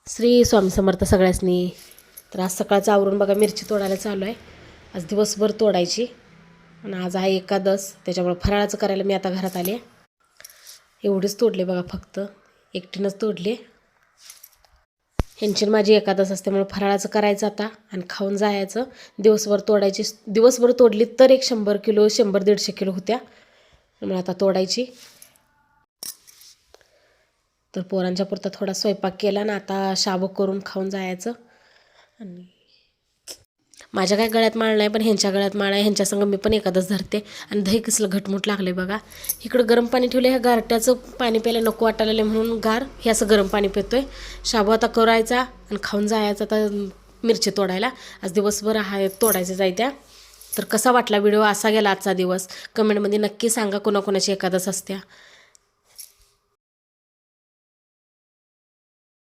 श्री स्वामी समर्थ सगळ्यांनी. तर आज सकाळचं आवरून बघा मिरची तोडायला चालू आहे. आज दिवसभर तोडायची आणि आज आहे एकादस, त्याच्यामुळे फराळाचं करायला मी आता घरात आले. एवढेच तोडले बघा, फक्त एकटीनंच तोडले. ह्यांची माझी एकादस असते त्यामुळे फराळाचं करायचं आता आणि खाऊन जायचं. दिवसभर तोडायची, दिवसभर तोडली तर 100 किलो 100-150 किलो होत्या. त्यामुळे आता तोडायची. तर पोरांच्या पुरता थोडा स्वयंपाक केला ना, आता शाबू करून खाऊन जायचं. आणि माझ्या काय गळ्यात माळ नाही, पण ह्यांच्या गळ्यात माळ आहे. ह्यांच्या संग मी पण एकादस धरते. आणि दही कसलं घटमुट लागले बघा. इकडं गरम पाणी ठेवलं, ह्या गारट्याचं पाणी प्यायला नको वाटायला म्हणून हे असं गरम पाणी पितोय. शाबू आता करायचा आणि खाऊन जायचं आता मिरची तोडायला. आज दिवसभर तोडायचं जायत्या. तर कसा वाटला व्हिडिओ, असा गेला आजचा दिवस. कमेंटमध्ये नक्की सांगा कोणाकोणाची एकादस असत्या.